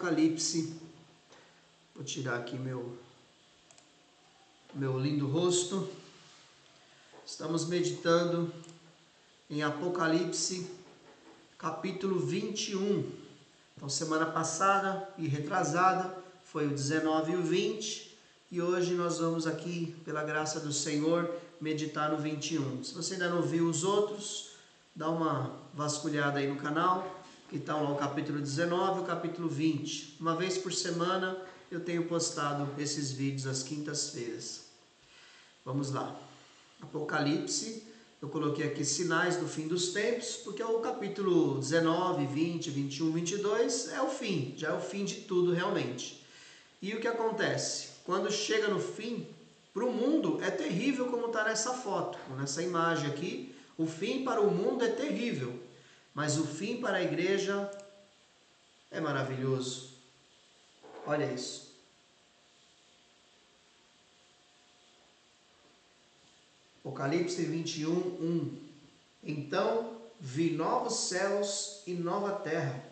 Apocalipse. Vou tirar aqui meu lindo rosto. Estamos meditando em Apocalipse, capítulo 21. Então, semana passada e retrasada foi o 19 e o 20. E hoje nós vamos aqui, pela graça do Senhor, meditar no 21. Se você ainda não viu os outros, dá uma vasculhada aí no canal, que estão lá o capítulo 19 e o capítulo 20. Uma vez por semana eu tenho postado esses vídeos às quintas-feiras. Vamos lá. Apocalipse, eu coloquei aqui sinais do fim dos tempos, porque o capítulo 19, 20, 21, 22 é o fim, já é o fim de tudo realmente. E o que acontece? Quando chega no fim, para o mundo é terrível como está nessa foto, nessa imagem aqui. O fim para o mundo é terrível, mas o fim para a igreja é maravilhoso. Olha isso. Apocalipse 21, 1. Então vi novos céus e nova terra,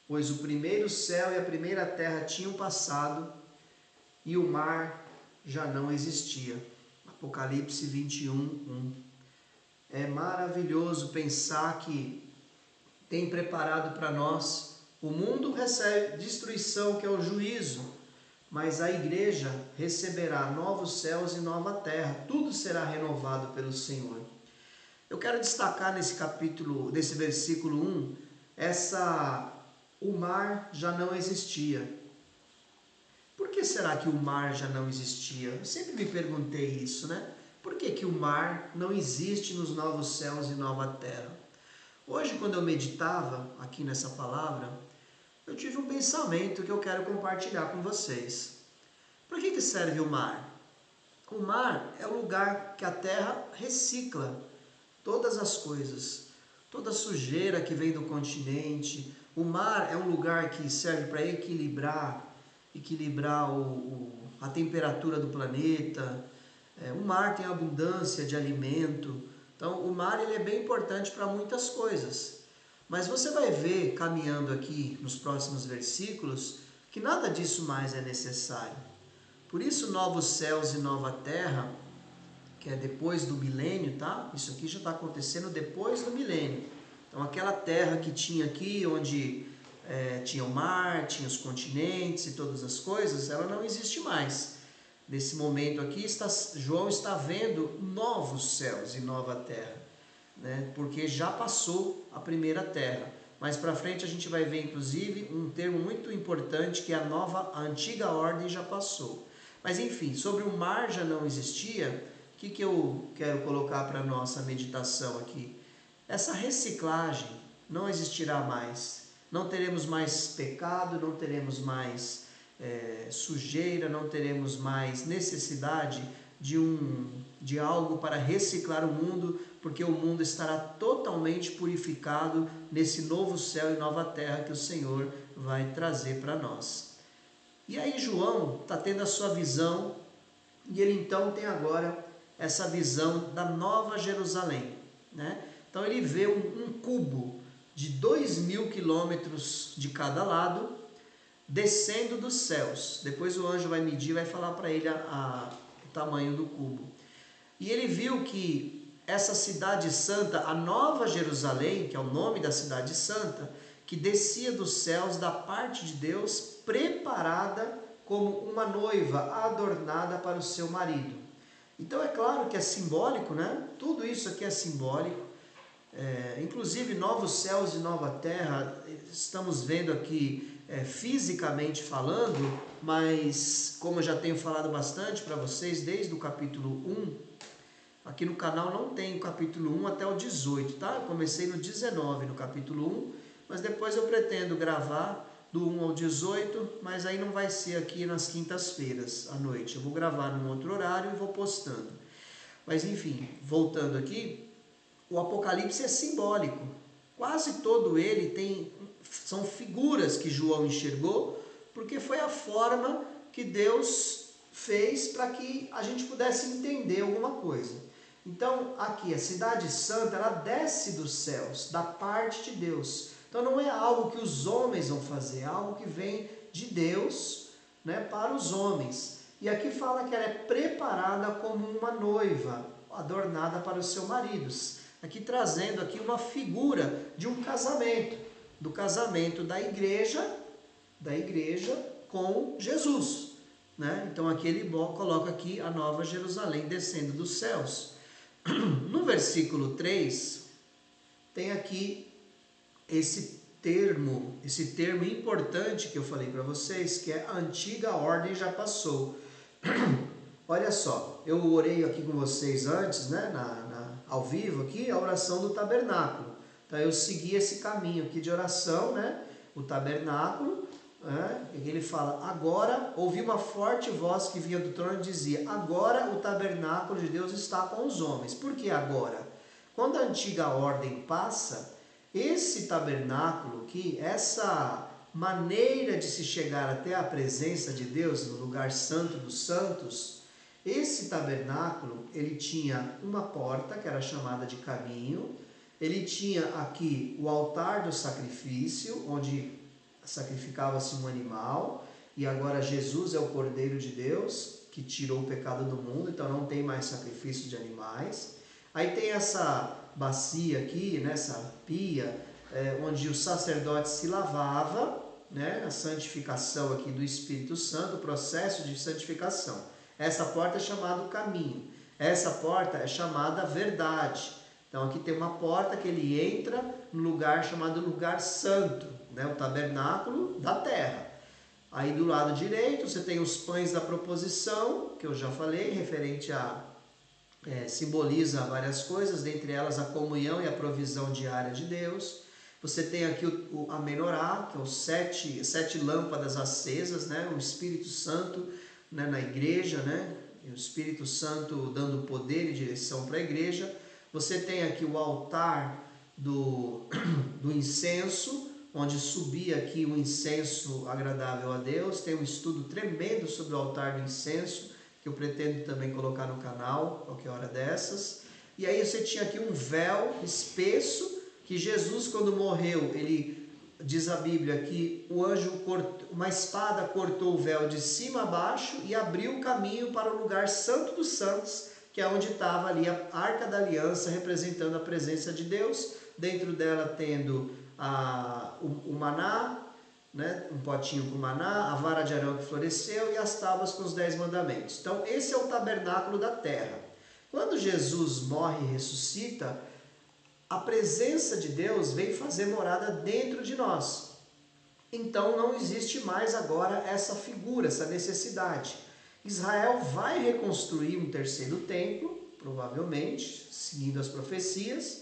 pois o primeiro céu e a primeira terra tinham passado e o mar já não existia. Apocalipse 21, 1. É maravilhoso pensar que tem preparado para nós. O mundo recebe destruição, que é o juízo, mas a igreja receberá novos céus e nova terra. Tudo será renovado pelo Senhor. Eu quero destacar nesse versículo 1, o mar já não existia. Por que será que o mar já não existia? Eu sempre me perguntei isso, né? Por que o mar não existe nos novos céus e nova terra? Hoje, quando eu meditava aqui nessa palavra, eu tive um pensamento que eu quero compartilhar com vocês. Para que serve o mar? O mar é o lugar que a terra recicla todas as coisas, toda a sujeira que vem do continente. O mar é um lugar que serve para equilibrar a temperatura do planeta. O mar tem abundância de alimento. Então, o mar ele é bem importante para muitas coisas. Mas você vai ver, caminhando aqui nos próximos versículos, que nada disso mais é necessário. Por isso, novos céus e nova terra, que é depois do milênio, tá? Isso aqui já está acontecendo depois do milênio. Então, aquela terra que tinha aqui, onde tinha o mar, tinha os continentes e todas as coisas, ela não existe mais. Nesse momento aqui, João está vendo novos céus e nova terra, né? Porque já passou a primeira terra. Mais para frente a gente vai ver, inclusive, um termo muito importante, que é a antiga ordem já passou. Mas enfim, sobre o mar já não existia, o que eu quero colocar para a nossa meditação aqui? Essa reciclagem não existirá mais. Não teremos mais pecado, não teremos mais sujeira, não teremos mais necessidade de algo para reciclar o mundo, porque o mundo estará totalmente purificado nesse novo céu e nova terra que o Senhor vai trazer para nós. E aí João está tendo a sua visão, e ele então tem agora essa visão da Nova Jerusalém, né? Então ele vê um cubo de 2.000 quilômetros de cada lado, descendo dos céus. Depois o anjo vai medir e vai falar para ele o tamanho do cubo. E ele viu que essa cidade santa, a Nova Jerusalém, que é o nome da cidade santa, que descia dos céus da parte de Deus, preparada como uma noiva adornada para o seu marido. Então é claro que é simbólico, né? Tudo isso aqui é simbólico. Inclusive novos céus e nova terra, estamos vendo aqui fisicamente falando, mas como eu já tenho falado bastante para vocês desde o capítulo 1, aqui no canal não tem o capítulo 1 até o 18, tá? Eu comecei no 19, no capítulo 1, mas depois eu pretendo gravar do 1 ao 18, mas aí não vai ser aqui nas quintas-feiras à noite. Eu vou gravar num outro horário e vou postando. Mas enfim, voltando aqui, o Apocalipse é simbólico. Quase todo ele são figuras que João enxergou, porque foi a forma que Deus fez para que a gente pudesse entender alguma coisa. Então, aqui, a cidade santa, ela desce dos céus, da parte de Deus. Então não é algo que os homens vão fazer, é algo que vem de Deus, né, para os homens. E aqui fala que ela é preparada como uma noiva, adornada para os seus maridos. Aqui trazendo aqui uma figura de um casamento, do casamento da igreja com Jesus, né? Então aqui ele coloca aqui a Nova Jerusalém descendo dos céus. No versículo 3, tem aqui esse termo importante que eu falei para vocês, que é a antiga ordem já passou. Olha só, eu orei aqui com vocês antes, né, ao vivo aqui, a oração do tabernáculo. Então eu segui esse caminho aqui de oração, né, o tabernáculo, né, e ele fala, agora ouvi uma forte voz que vinha do trono e dizia, agora o tabernáculo de Deus está com os homens. Por que agora? Quando a antiga ordem passa, esse tabernáculo aqui, essa maneira de se chegar até a presença de Deus no lugar santo dos santos, esse tabernáculo, ele tinha uma porta que era chamada de caminho, ele tinha aqui o altar do sacrifício, onde sacrificava-se um animal, e agora Jesus é o Cordeiro de Deus, que tirou o pecado do mundo, então não tem mais sacrifício de animais. Aí tem essa bacia aqui, nessa pia, onde o sacerdote se lavava, né, a santificação aqui do Espírito Santo, o processo de santificação. Essa porta é chamada o caminho, essa porta é chamada verdade. Então aqui tem uma porta que ele entra no lugar chamado lugar santo, né, o tabernáculo da terra. Aí do lado direito você tem os pães da proposição, que eu já falei, referente a simboliza várias coisas, dentre elas a comunhão e a provisão diária de Deus. Você tem aqui a menorá, que é os sete lâmpadas acesas, né? O Espírito Santo, né, na igreja, né? E o Espírito Santo dando poder e direção para a igreja. Você tem aqui o altar do incenso, onde subia aqui o incenso agradável a Deus. Tem um estudo tremendo sobre o altar do incenso, que eu pretendo também colocar no canal, qualquer hora dessas. E aí você tinha aqui um véu espesso, que Jesus, quando morreu, ele diz a Bíblia que o anjo, uma espada cortou o véu de cima a baixo e abriu o caminho para o lugar santo dos santos, que é onde estava ali a Arca da Aliança, representando a presença de Deus, dentro dela tendo o maná, né, um potinho com maná, a vara de Arão que floresceu e as tábuas com os 10 mandamentos. Então esse é o tabernáculo da terra. Quando Jesus morre e ressuscita, a presença de Deus vem fazer morada dentro de nós. Então não existe mais agora essa figura, essa necessidade. Israel vai reconstruir um terceiro templo, provavelmente, seguindo as profecias,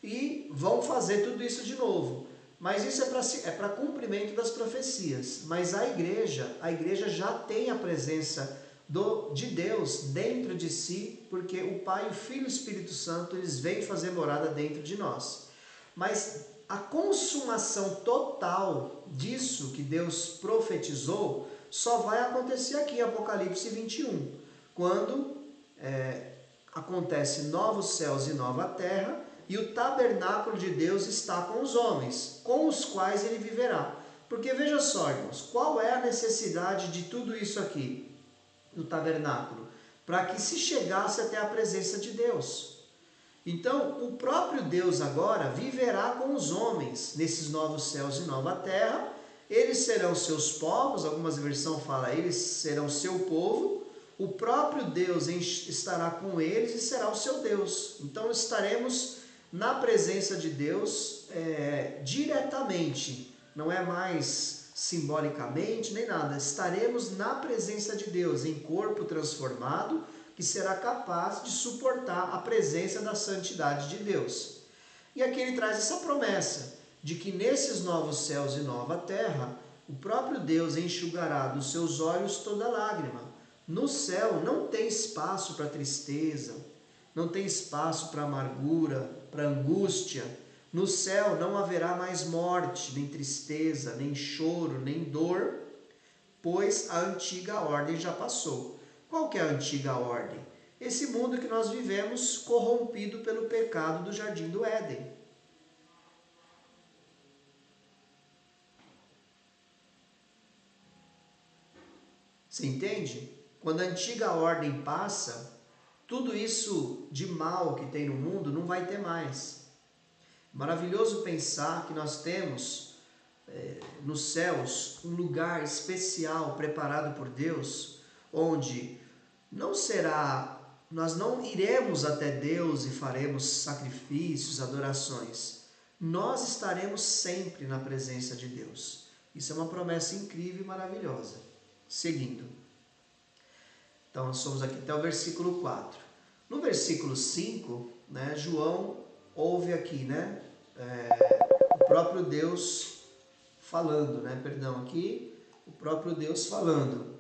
e vão fazer tudo isso de novo. Mas isso é para cumprimento das profecias. Mas a igreja já tem a presença de Deus dentro de si, porque o Pai, o Filho e o Espírito Santo, eles vêm fazer morada dentro de nós. Mas a consumação total disso que Deus profetizou só vai acontecer aqui em Apocalipse 21, quando acontece novos céus e nova terra, e o tabernáculo de Deus está com os homens, com os quais ele viverá. Porque veja só, irmãos, qual é a necessidade de tudo isso aqui, no tabernáculo? Para que se chegasse até a presença de Deus. Então, o próprio Deus agora viverá com os homens, nesses novos céus e nova terra. Eles serão seus povos, algumas versões falam, eles serão seu povo. O próprio Deus estará com eles e será o seu Deus. Então, estaremos na presença de Deus diretamente, não é mais simbolicamente nem nada. Estaremos na presença de Deus em corpo transformado, que será capaz de suportar a presença da santidade de Deus. E aqui ele traz essa promessa de que nesses novos céus e nova terra, o próprio Deus enxugará dos seus olhos toda lágrima. No céu não tem espaço para tristeza, não tem espaço para amargura, para angústia. No céu não haverá mais morte, nem tristeza, nem choro, nem dor, pois a antiga ordem já passou. Qual que é a antiga ordem? Esse mundo que nós vivemos corrompido pelo pecado do Jardim do Éden. Você entende? Quando a antiga ordem passa, tudo isso de mal que tem no mundo não vai ter mais. Maravilhoso pensar que nós temos nos céus um lugar especial preparado por Deus, onde nós não iremos até Deus e faremos sacrifícios, adorações. Nós estaremos sempre na presença de Deus. Isso é uma promessa incrível e maravilhosa. Seguindo. Então, nós somos aqui até o versículo 4. No versículo 5, né, João ouve aqui, né, o próprio Deus falando, né, aqui, o próprio Deus falando.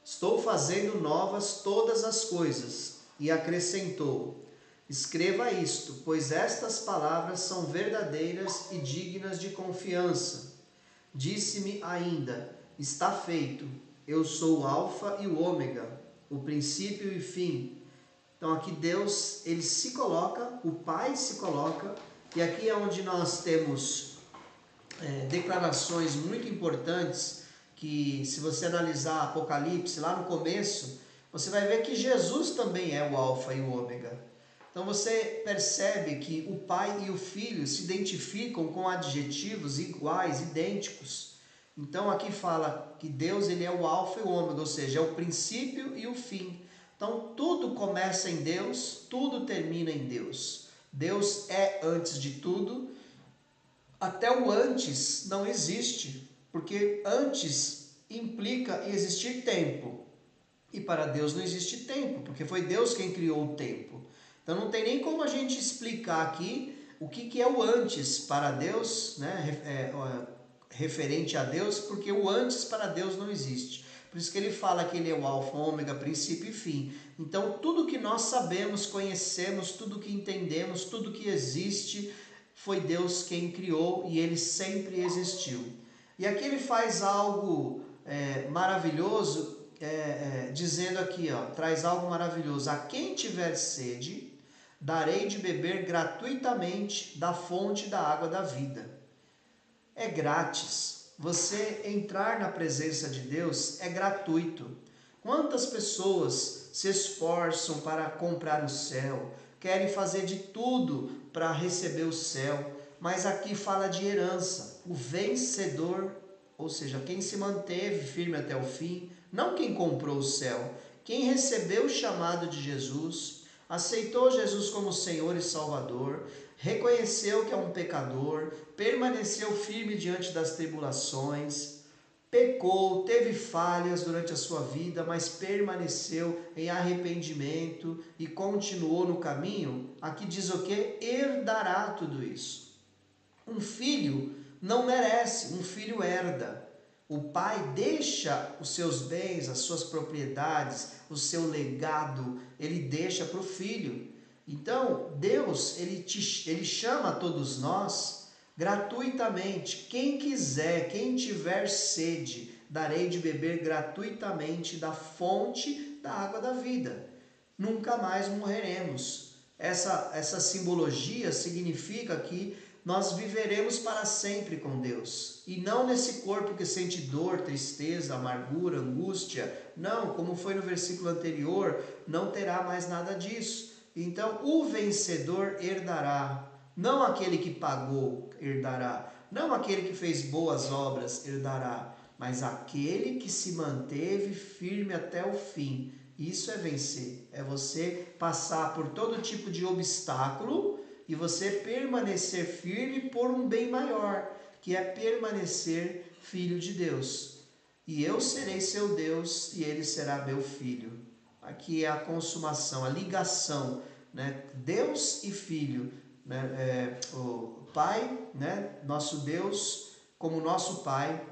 Estou fazendo novas todas as coisas. E acrescentou: escreva isto, pois estas palavras são verdadeiras e dignas de confiança. Disse-me ainda: está feito. Eu sou o Alfa e o Ômega, o princípio e o fim. Então aqui Deus, ele se coloca, o Pai se coloca, e aqui é onde nós temos declarações muito importantes, que se você analisar Apocalipse lá no começo, você vai ver que Jesus também é o Alfa e o Ômega. Então você percebe que o Pai e o Filho se identificam com adjetivos iguais, idênticos. Então aqui fala que Deus, ele é o Alfa e o Ômega, ou seja, é o princípio e o fim. Então tudo começa em Deus, tudo termina em Deus. Deus é antes de tudo. Até o antes não existe, porque antes implica existir tempo. E para Deus não existe tempo, porque foi Deus quem criou o tempo. Então não tem nem como a gente explicar aqui o que é o antes para Deus, né? Referente a Deus, porque o antes para Deus não existe. Por isso que ele fala que ele é o alfa, ômega, princípio e fim. Então tudo que nós sabemos, conhecemos, tudo que entendemos, tudo que existe, foi Deus quem criou e ele sempre existiu. E aqui ele faz algo maravilhoso, dizendo aqui, traz algo maravilhoso: a quem tiver sede, darei de beber gratuitamente da fonte da água da vida. É grátis. Você entrar na presença de Deus é gratuito. Quantas pessoas se esforçam para comprar o céu, querem fazer de tudo para receber o céu, mas aqui fala de herança. O vencedor, ou seja, quem se manteve firme até o fim, não quem comprou o céu, quem recebeu o chamado de Jesus, aceitou Jesus como Senhor e Salvador, reconheceu que é um pecador, permaneceu firme diante das tribulações, pecou, teve falhas durante a sua vida, mas permaneceu em arrependimento e continuou no caminho. Aqui diz o que? Herdará tudo isso. Um filho não merece, um filho herda. O pai deixa os seus bens, as suas propriedades, o seu legado, ele deixa para o filho. Então, Deus, ele chama a todos nós gratuitamente. Quem quiser, quem tiver sede, darei de beber gratuitamente da fonte da água da vida. Nunca mais morreremos. Essa simbologia significa que nós viveremos para sempre com Deus. E não nesse corpo que sente dor, tristeza, amargura, angústia. Não, como foi no versículo anterior, não terá mais nada disso. Então, o vencedor herdará. Não aquele que pagou herdará. Não aquele que fez boas obras herdará. Mas aquele que se manteve firme até o fim. Isso é vencer. É você passar por todo tipo de obstáculo e você permanecer firme por um bem maior, que é permanecer filho de Deus. E eu serei seu Deus e ele será meu filho. Aqui é a consumação, a ligação, né? Deus e filho, né? O Pai, né? Nosso Deus como nosso Pai,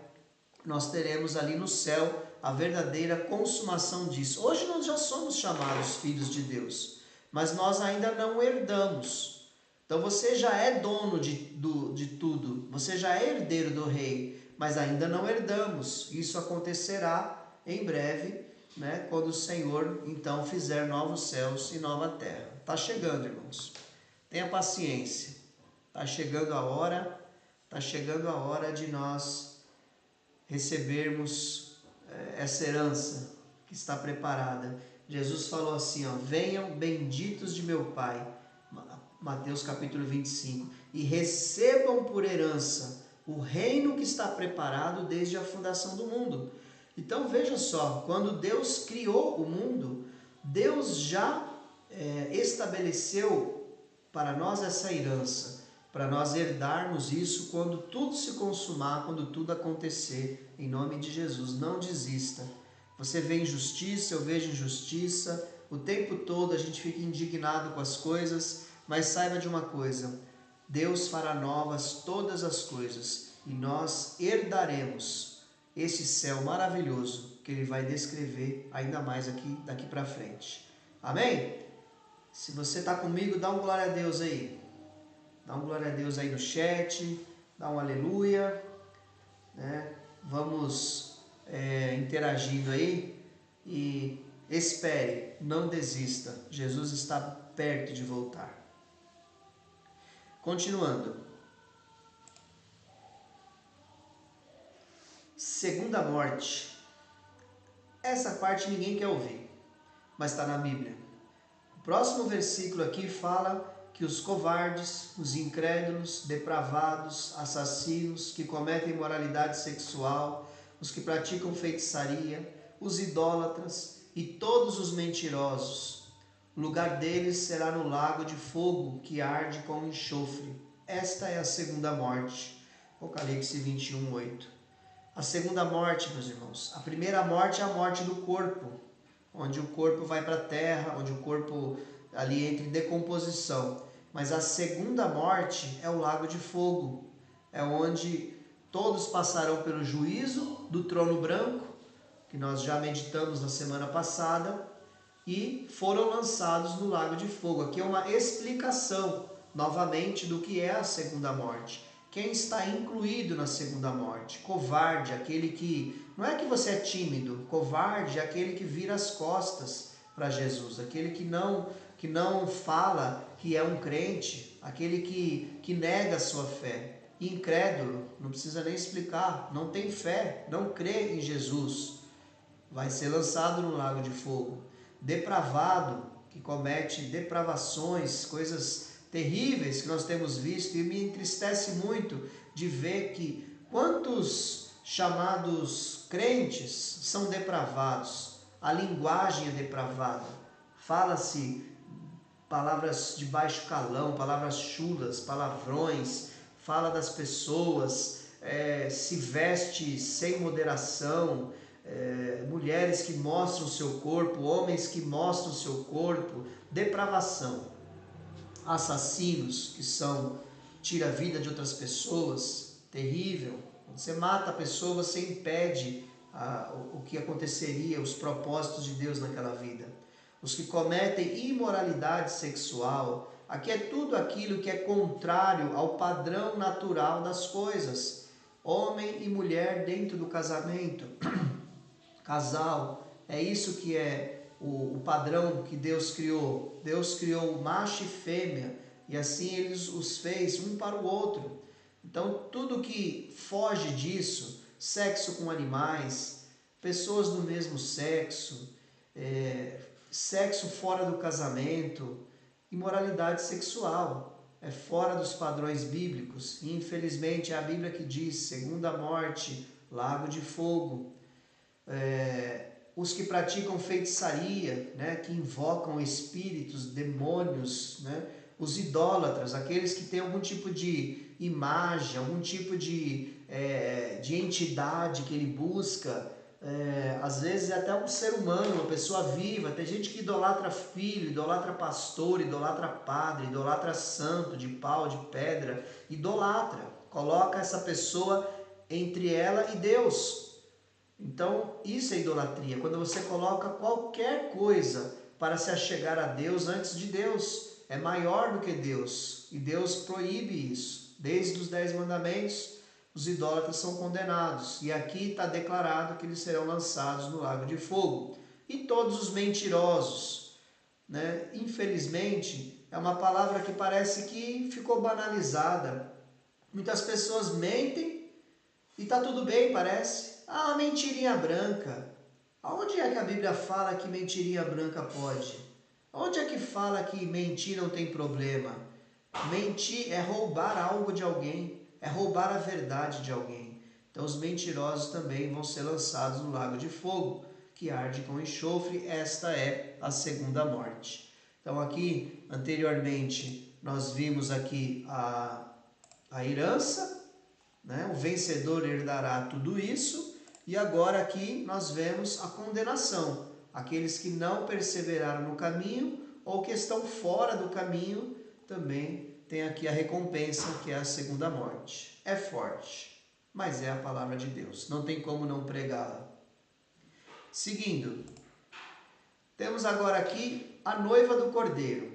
nós teremos ali no céu a verdadeira consumação disso. Hoje nós já somos chamados filhos de Deus, mas nós ainda não herdamos. Então você já é dono de tudo, você já é herdeiro do rei, mas ainda não herdamos. Isso acontecerá em breve, né, quando o Senhor então fizer novos céus e nova terra. Está chegando, irmãos. Tenha paciência. Está chegando a hora de nós recebermos essa herança que está preparada. Jesus falou assim, ó, venham benditos de meu Pai, Mateus capítulo 25, e recebam por herança o reino que está preparado desde a fundação do mundo. Então veja só, quando Deus criou o mundo, Deus já estabeleceu para nós essa herança, para nós herdarmos isso quando tudo se consumar, quando tudo acontecer, em nome de Jesus. Não desista. Você vê injustiça, eu vejo injustiça, o tempo todo a gente fica indignado com as coisas, mas saiba de uma coisa, Deus fará novas todas as coisas e nós herdaremos esse céu maravilhoso que Ele vai descrever ainda mais daqui para frente. Amém? Se você está comigo, dá um glória a Deus aí. Dá um glória a Deus aí no chat, dá um aleluia, né? Vamos interagindo aí e espere, não desista. Jesus está perto de voltar. Continuando. Segunda morte. Essa parte ninguém quer ouvir, mas está na Bíblia. O próximo versículo aqui fala que os covardes, os incrédulos, depravados, assassinos, que cometem imoralidade sexual, os que praticam feitiçaria, os idólatras e todos os mentirosos, o lugar deles será no lago de fogo que arde com enxofre. Esta é a segunda morte. Apocalipse 21, 8. A segunda morte, meus irmãos. A primeira morte é a morte do corpo, onde o corpo vai para a terra, onde o corpo ali entra em decomposição. Mas a segunda morte é o lago de fogo, é onde todos passarão pelo juízo do trono branco, que nós já meditamos na semana passada, e foram lançados no lago de fogo. Aqui é uma explicação, novamente, do que é a segunda morte. Quem está incluído na segunda morte? Covarde, aquele que... Não é que você é tímido. Covarde é aquele que vira as costas para Jesus. Aquele que não fala que é um crente. Aquele que nega a sua fé. Incrédulo, não precisa nem explicar. Não tem fé, não crê em Jesus. Vai ser lançado no lago de fogo. Depravado, que comete depravações, coisas terríveis que nós temos visto, e me entristece muito de ver que quantos chamados crentes são depravados, a linguagem é depravada, fala-se palavras de baixo calão, palavras chulas, palavrões, fala das pessoas, se veste sem moderação, mulheres que mostram o seu corpo, homens que mostram o seu corpo, depravação. Assassinos que tira a vida de outras pessoas, terrível. Quando você mata a pessoa, você impede o que aconteceria, os propósitos de Deus naquela vida. Os que cometem imoralidade sexual, aqui é tudo aquilo que é contrário ao padrão natural das coisas. Homem e mulher dentro do casamento, casal, é isso que é o padrão que Deus criou. Deus criou macho e fêmea, e assim Ele os fez um para o outro. Então tudo que foge disso, sexo com animais, pessoas do mesmo sexo, sexo fora do casamento, imoralidade sexual, é fora dos padrões bíblicos. E infelizmente é a Bíblia que diz, segunda morte, lago de fogo. Os que praticam feitiçaria, né, que invocam espíritos, demônios, né, os idólatras, aqueles que têm algum tipo de imagem, algum tipo de entidade que ele busca, às vezes é até um ser humano, uma pessoa viva. Tem gente que idolatra filho, idolatra pastor, idolatra padre, idolatra santo de pau, de pedra, idolatra, coloca essa pessoa entre ela e Deus. Então isso é idolatria, quando você coloca qualquer coisa para se achegar a Deus antes de Deus, é maior do que Deus, e Deus proíbe isso. Desde os 10 mandamentos, os idólatras são condenados, e aqui está declarado que eles serão lançados no lago de fogo. E todos os mentirosos, né? Infelizmente, é uma palavra que parece que ficou banalizada. Muitas pessoas mentem e está tudo bem, parece. Ah, uma mentirinha branca. Aonde é que a Bíblia fala que mentirinha branca pode? Onde é que fala que mentir não tem problema? Mentir é roubar algo de alguém, é roubar a verdade de alguém. Então os mentirosos também vão ser lançados no lago de fogo, que arde com enxofre. Esta é a segunda morte. Então aqui, anteriormente, nós vimos aqui a herança, né? O vencedor herdará tudo isso. E agora aqui nós vemos a condenação. Aqueles que não perseveraram no caminho ou que estão fora do caminho também tem aqui a recompensa, que é a segunda morte. É forte, mas é a palavra de Deus. Não tem como não pregá-la. Seguindo, temos agora aqui a noiva do Cordeiro.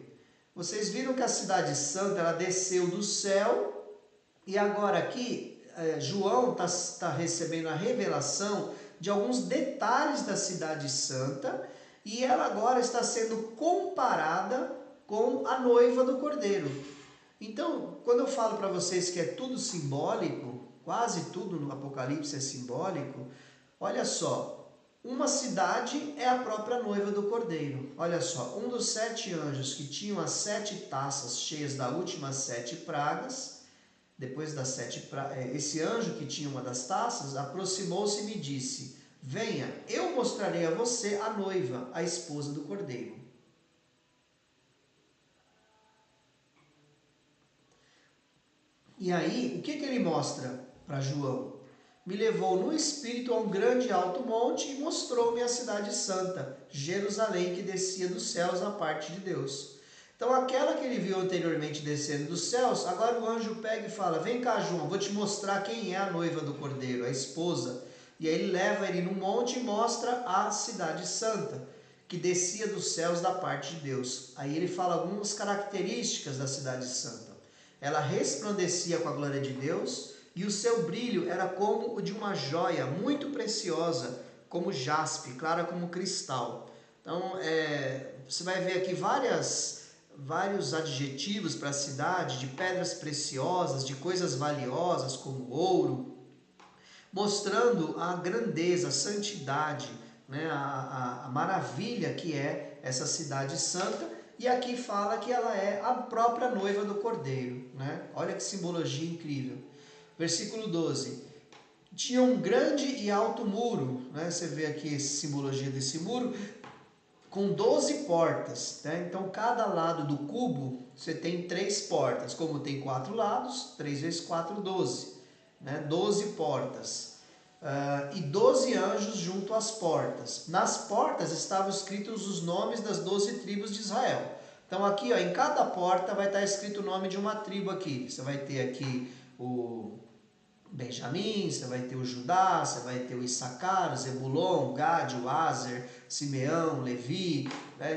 Vocês viram que a cidade santa ela desceu do céu e agora aqui João está recebendo a revelação de alguns detalhes da cidade santa e ela agora está sendo comparada com a noiva do Cordeiro. Então, quando eu falo para vocês que é tudo simbólico, quase tudo no Apocalipse é simbólico, olha só, uma cidade é a própria noiva do Cordeiro. Olha só, um dos 7 anjos que tinham as 7 taças cheias das últimas 7 pragas, depois das 7 pragas, esse anjo que tinha uma das taças, aproximou-se e me disse: venha, eu mostrarei a você a noiva, a esposa do Cordeiro. E aí, o que ele mostra para João? Me levou no espírito a um grande alto monte e mostrou-me a cidade santa, Jerusalém, que descia dos céus da parte de Deus. Então aquela que ele viu anteriormente descendo dos céus, agora o anjo pega e fala: vem cá, João, vou te mostrar quem é a noiva do Cordeiro, a esposa. E aí ele leva ele no monte e mostra a cidade santa, que descia dos céus da parte de Deus. Aí ele fala algumas características da cidade santa. Ela resplandecia com a glória de Deus e o seu brilho era como o de uma joia muito preciosa, como jaspe, clara como cristal. Então, você vai ver aqui vários adjetivos para a cidade, de pedras preciosas, de coisas valiosas como ouro, mostrando a grandeza, a santidade, né, a maravilha que é essa cidade santa. E aqui fala que ela é a própria noiva do Cordeiro, né? Olha que simbologia incrível. Versículo 12. Tinha um grande e alto muro, né? Você vê aqui a simbologia desse muro, com 12 portas, né? Então cada lado do cubo você tem 3 portas. Como tem 4 lados, 3 vezes 4, 12. Né? 12 portas. E 12 anjos junto às portas. Nas portas estavam escritos os nomes das 12 tribos de Israel. Então aqui, ó, em cada porta vai estar escrito o nome de uma tribo aqui. Você vai ter aqui o Benjamim, você vai ter o Judá, você vai ter o Issacar, o Zebulon, o Gad, o Aser, Simeão, Levi.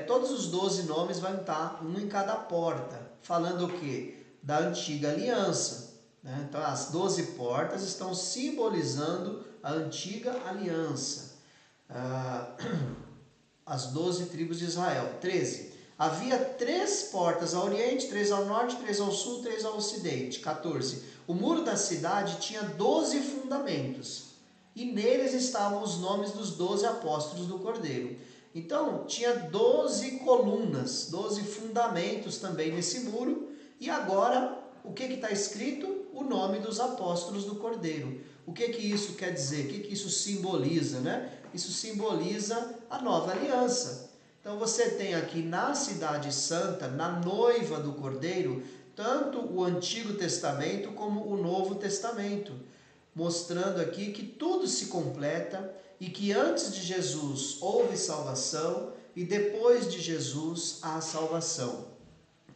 Todos os 12 nomes vão estar um em cada porta. Falando o quê? Da antiga aliança. Né? Então as 12 portas estão simbolizando a antiga aliança. As 12 tribos de Israel. 13. Havia 3 portas ao oriente, 3 ao norte, 3 ao sul, 3 ao ocidente. 14. O muro da cidade tinha 12 fundamentos. E neles estavam os nomes dos 12 apóstolos do Cordeiro. Então, tinha 12 colunas, 12 fundamentos também nesse muro. E agora, o que está escrito? O nome dos apóstolos do Cordeiro. O que isso quer dizer? O que isso simboliza, né? Isso simboliza a nova aliança. Então você tem aqui na cidade santa, na noiva do Cordeiro, tanto o Antigo Testamento como o Novo Testamento, mostrando aqui que tudo se completa e que antes de Jesus houve salvação e depois de Jesus há salvação.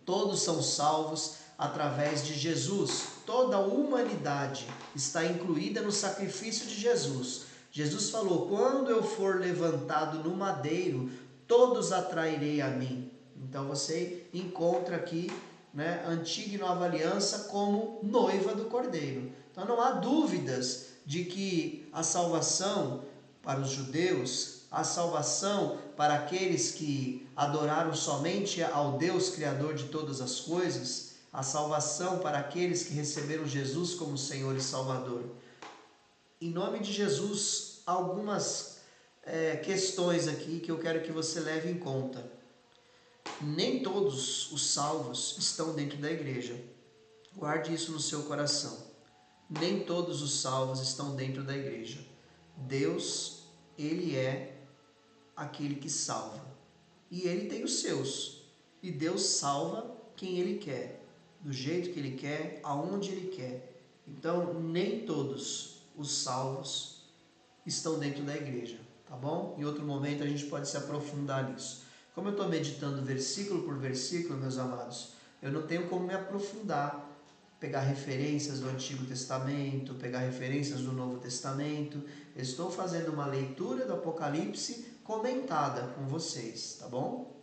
Todos são salvos através de Jesus. Toda a humanidade está incluída no sacrifício de Jesus. Jesus falou: quando eu for levantado no madeiro, todos atrairei a mim. Então você encontra aqui, né, antiga e nova aliança como noiva do Cordeiro. Então não há dúvidas de que a salvação para os judeus, a salvação para aqueles que adoraram somente ao Deus Criador de todas as coisas, a salvação para aqueles que receberam Jesus como Senhor e Salvador. Em nome de Jesus, algumas questões aqui que eu quero que você leve em conta. Nem todos os salvos estão dentro da igreja. Guarde isso no seu coração. Nem todos os salvos estão dentro da igreja. Deus, Ele é aquele que salva. E Ele tem os seus. E Deus salva quem Ele quer, do jeito que Ele quer, aonde Ele quer. Então, nem todos os salvos estão dentro da igreja, tá bom? Em outro momento a gente pode se aprofundar nisso. Como eu estou meditando versículo por versículo, meus amados, eu não tenho como me aprofundar, pegar referências do Antigo Testamento, pegar referências do Novo Testamento. Eu estou fazendo uma leitura do Apocalipse comentada com vocês, tá bom?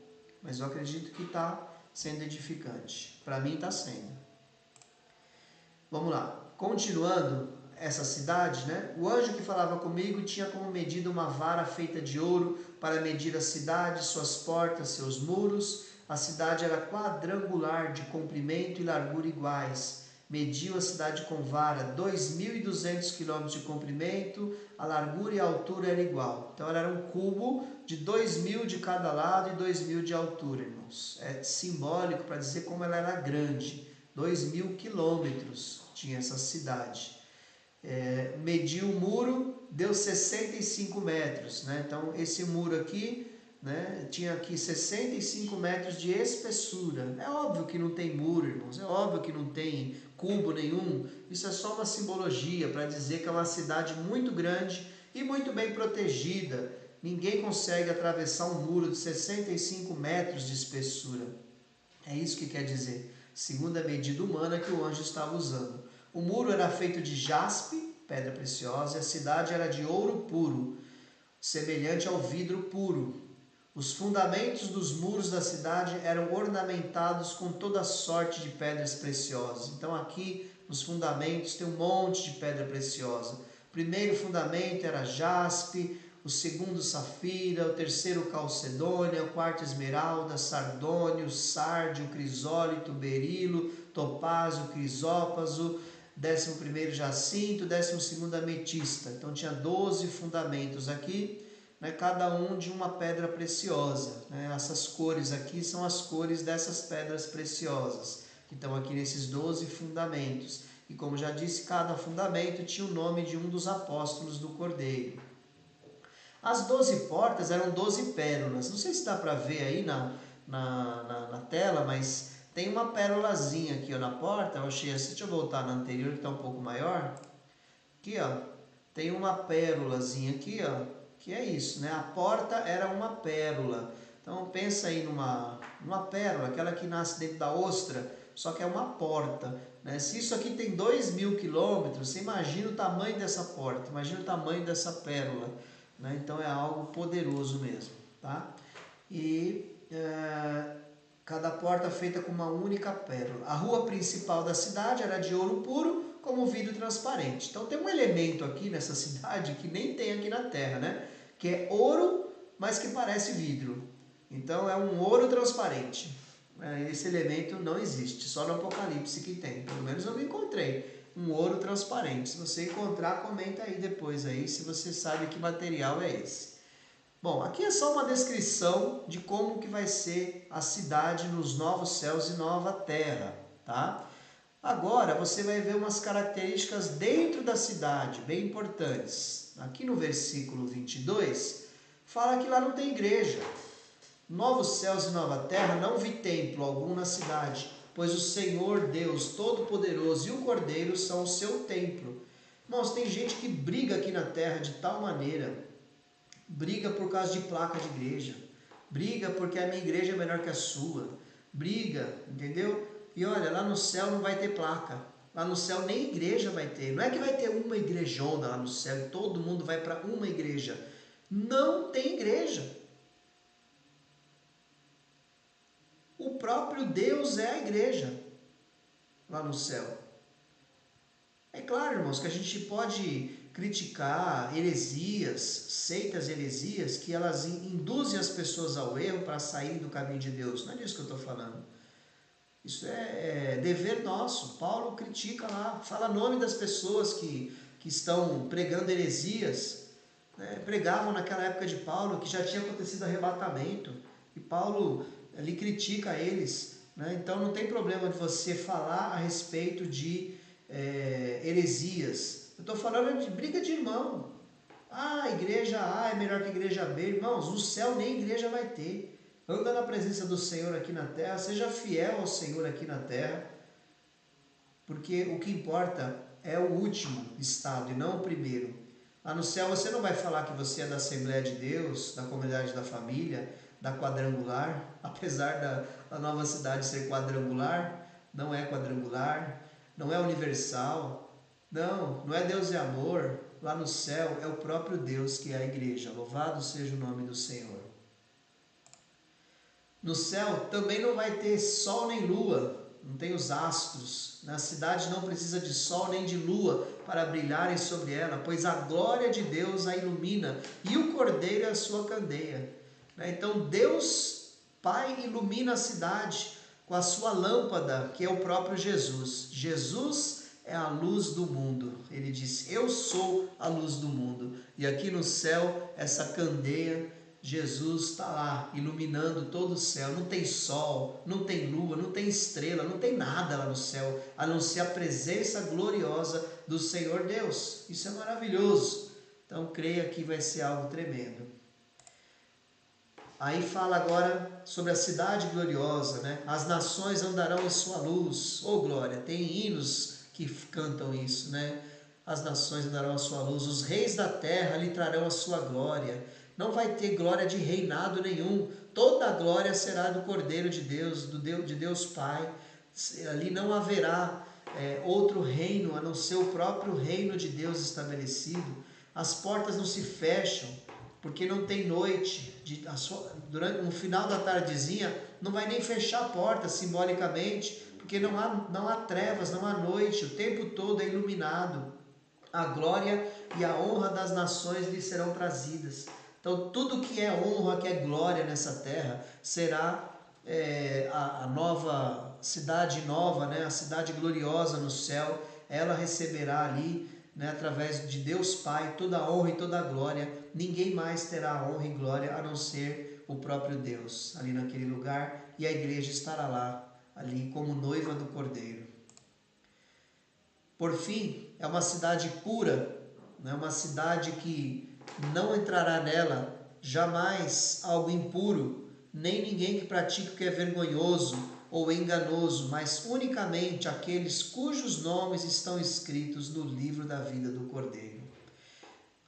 Mas eu acredito que está sendo edificante. Para mim está sendo. Vamos lá. Continuando essa cidade, né? O anjo que falava comigo tinha como medida uma vara feita de ouro para medir a cidade, suas portas, seus muros. A cidade era quadrangular, de comprimento e largura iguais. Mediu a cidade com vara, 2.200 quilômetros de comprimento, a largura e a altura era igual. Então ela era um cubo de 2.000 de cada lado e 2.000 de altura, irmãos. É simbólico para dizer como ela era grande. 2.000 quilômetros tinha essa cidade. Mediu o muro, deu 65 metros. Né? Então esse muro aqui, né, tinha aqui 65 metros de espessura. É óbvio que não tem muro, irmãos. É óbvio que não tem cubo nenhum. Isso é só uma simbologia para dizer que é uma cidade muito grande e muito bem protegida. Ninguém consegue atravessar um muro de 65 metros de espessura. É isso que quer dizer, segundo a medida humana que o anjo estava usando. O muro era feito de jaspe, pedra preciosa, e a cidade era de ouro puro, semelhante ao vidro puro. Os fundamentos dos muros da cidade eram ornamentados com toda sorte de pedras preciosas. Então aqui nos fundamentos tem um monte de pedra preciosa. O primeiro fundamento era jaspe, o segundo safira, o terceiro calcedônia, o quarto esmeralda, sardônio, sárdio, crisólito, berilo, topázio, crisópaso, 11º jacinto, 12º ametista. Então tinha 12 fundamentos aqui, né, cada um de uma pedra preciosa. Né? Essas cores aqui são as cores dessas pedras preciosas, que estão aqui nesses 12 fundamentos. E como já disse, cada fundamento tinha o nome de um dos apóstolos do Cordeiro. As 12 portas eram 12 pérolas. Não sei se dá para ver aí na tela, mas tem uma pérolazinha aqui ó, na porta. Eu achei assim, deixa eu voltar na anterior que está um pouco maior. Aqui ó, tem uma pérolazinha aqui ó, que é isso, né? A porta era uma pérola. Então pensa aí numa pérola, aquela que nasce dentro da ostra, só que é uma porta. Né? Se isso aqui tem 2.000 quilômetros, você imagina o tamanho dessa porta, imagina o tamanho dessa pérola. Né? Então é algo poderoso mesmo. Tá? E cada porta feita com uma única pérola. A rua principal da cidade era de ouro puro, como vidro transparente. Então tem um elemento aqui nessa cidade que nem tem aqui na Terra, né? Que é ouro, mas que parece vidro. Então é um ouro transparente. Esse elemento não existe, só no Apocalipse que tem. Pelo menos eu não encontrei um ouro transparente. Se você encontrar, comenta aí depois aí, se você sabe que material é esse. Bom, aqui é só uma descrição de como que vai ser a cidade nos novos céus e nova terra, tá? Agora você vai ver umas características dentro da cidade, bem importantes. Aqui no versículo 22, fala que lá não tem igreja. Novos céus e nova terra, não vi templo algum na cidade, pois o Senhor Deus Todo-Poderoso e o Cordeiro são o seu templo. Irmãos, tem gente que briga aqui na terra de tal maneira, briga por causa de placa de igreja, briga porque a minha igreja é melhor que a sua, briga, entendeu? E olha, lá no céu não vai ter placa, lá no céu nem igreja vai ter, não é que vai ter uma igrejona lá no céu e todo mundo vai para uma igreja, não tem igreja. O próprio Deus é a igreja lá no céu. É claro, irmãos, que a gente pode criticar heresias, seitas heresias, que elas induzem as pessoas ao erro para sair do caminho de Deus. Não é disso que eu estou falando. Isso é dever nosso. Paulo critica lá, fala nome das pessoas que estão pregando heresias. pregavam naquela época de Paulo que já tinha acontecido arrebatamento, e Paulo ali critica eles, né? Então não tem problema de você falar a respeito de heresias. Eu estou falando de briga de irmão. A igreja A é melhor que a igreja B. Irmãos, no céu nem igreja vai ter. Anda na presença do Senhor aqui na terra, seja fiel ao Senhor aqui na terra, porque o que importa é o último estado e não o primeiro. Lá no céu você não vai falar que você é da Assembleia de Deus, da Comunidade da Família, da Quadrangular, apesar da nova cidade ser quadrangular, não é quadrangular, não é universal, não é Deus e amor. Lá no céu é o próprio Deus que é a igreja. Louvado seja o nome do Senhor. No céu também não vai ter sol nem lua, não tem os astros. Na cidade não precisa de sol nem de lua para brilharem sobre ela, pois a glória de Deus a ilumina e o Cordeiro é a sua candeia. Então Deus Pai ilumina a cidade com a sua lâmpada, que é o próprio Jesus. Jesus é a luz do mundo. Ele diz: eu sou a luz do mundo. E aqui no céu, essa candeia, Jesus está lá iluminando todo o céu. Não tem sol, não tem lua, não tem estrela, não tem nada lá no céu, a não ser a presença gloriosa do Senhor Deus. Isso é maravilhoso. Então creia que vai ser algo tremendo. Aí fala agora sobre a cidade gloriosa, né? As nações andarão em sua luz. Oh glória, tem hinos que cantam isso, né? As nações andarão à sua luz, os reis da terra lhe trarão a sua glória. Não vai ter glória de reinado nenhum, toda a glória será do Cordeiro de Deus, de Deus Pai. Ali não haverá outro reino, a não ser o próprio reino de Deus estabelecido. As portas não se fecham, porque não tem noite. No final da tardezinha, não vai nem fechar a porta simbolicamente, porque não há trevas, não há noite, o tempo todo é iluminado. A glória e a honra das nações lhe serão trazidas. Então tudo que é honra, que é glória nessa terra, será a nova cidade nova, né? A cidade gloriosa no céu. Ela receberá ali, né, através de Deus Pai, toda a honra e toda a glória. Ninguém mais terá honra e glória a não ser o próprio Deus ali naquele lugar, e a igreja estará lá, ali como noiva do Cordeiro. Por fim, é uma cidade pura, né? Uma cidade que não entrará nela jamais algo impuro, nem ninguém que pratique o que é vergonhoso ou enganoso, mas unicamente aqueles cujos nomes estão escritos no livro da vida do Cordeiro.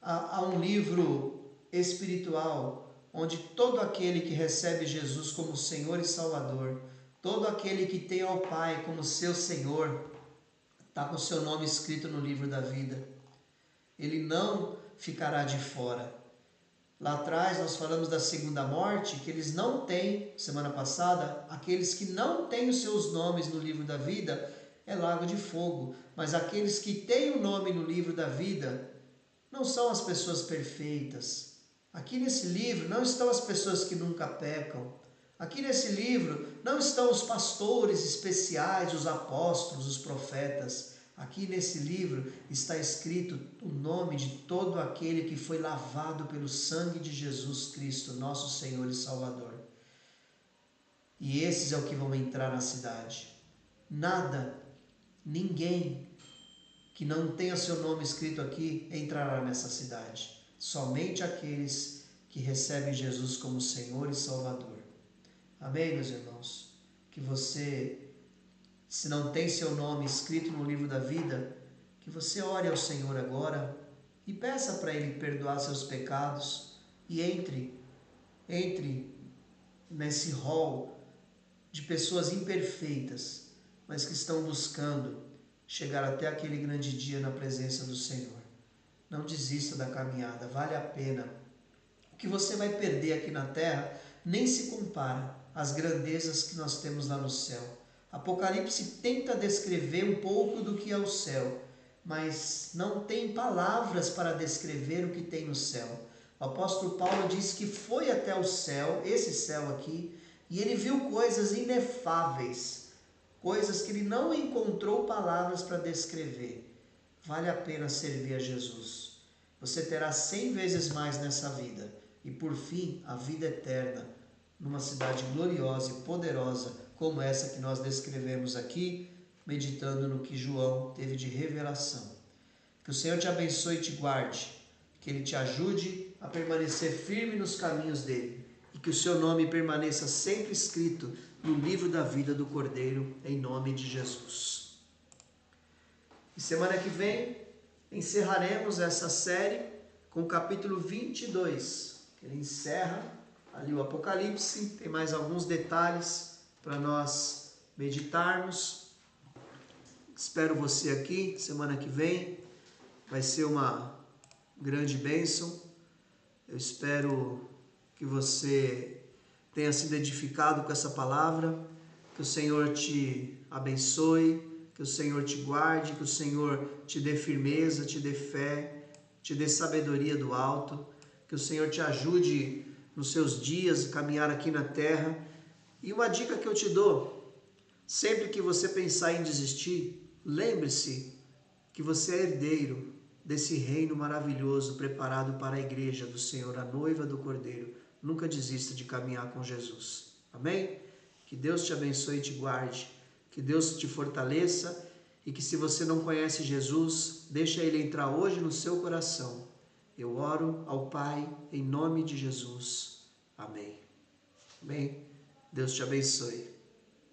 Há um livro espiritual onde todo aquele que recebe Jesus como Senhor e Salvador, todo aquele que tem ao Pai como seu Senhor, está com o seu nome escrito no livro da vida. Ele não ficará de fora. Lá atrás nós falamos da segunda morte, que eles não têm, semana passada, aqueles que não têm os seus nomes no livro da vida, é lago de fogo. Mas aqueles que têm o nome no livro da vida, não são as pessoas perfeitas. Aqui nesse livro não estão as pessoas que nunca pecam. Aqui nesse livro não estão os pastores especiais, os apóstolos, os profetas. Aqui nesse livro está escrito o nome de todo aquele que foi lavado pelo sangue de Jesus Cristo, nosso Senhor e Salvador. E esses é o que vão entrar na cidade. Nada, ninguém que não tenha seu nome escrito aqui entrará nessa cidade. Somente aqueles que recebem Jesus como Senhor e Salvador. Amém, meus irmãos? Que você, se não tem seu nome escrito no livro da vida, que você ore ao Senhor agora e peça para Ele perdoar seus pecados e entre nesse rol de pessoas imperfeitas, mas que estão buscando chegar até aquele grande dia na presença do Senhor. Não desista da caminhada, vale a pena. O que você vai perder aqui na terra nem se compara às grandezas que nós temos lá no céu. Apocalipse tenta descrever um pouco do que é o céu, mas não tem palavras para descrever o que tem no céu. O apóstolo Paulo diz que foi até o céu, esse céu aqui, e ele viu coisas inefáveis, coisas que ele não encontrou palavras para descrever. Vale a pena servir a Jesus. você terá 100 vezes mais nessa vida. E por fim, a vida eterna, numa cidade gloriosa e poderosa, como essa que nós descrevemos aqui, meditando no que João teve de revelação. Que o Senhor te abençoe e te guarde, que Ele te ajude a permanecer firme nos caminhos dele, e que o seu nome permaneça sempre escrito no livro da vida do Cordeiro, em nome de Jesus. E semana que vem encerraremos essa série com o capítulo 22, que ele encerra ali o Apocalipse, tem mais alguns detalhes para nós meditarmos. Espero você aqui semana que vem, vai ser uma grande bênção. Eu espero que você tenha sido edificado com essa palavra, que o Senhor te abençoe, que o Senhor te guarde, que o Senhor te dê firmeza, te dê fé, te dê sabedoria do alto, que o Senhor te ajude nos seus dias, caminhar aqui na terra. E uma dica que eu te dou, sempre que você pensar em desistir, lembre-se que você é herdeiro desse reino maravilhoso preparado para a igreja do Senhor, a noiva do Cordeiro. Nunca desista de caminhar com Jesus. Amém? Que Deus te abençoe e te guarde. Que Deus te fortaleça e que, se você não conhece Jesus, deixa Ele entrar hoje no seu coração. Eu oro ao Pai em nome de Jesus. Amém. Amém. Deus te abençoe.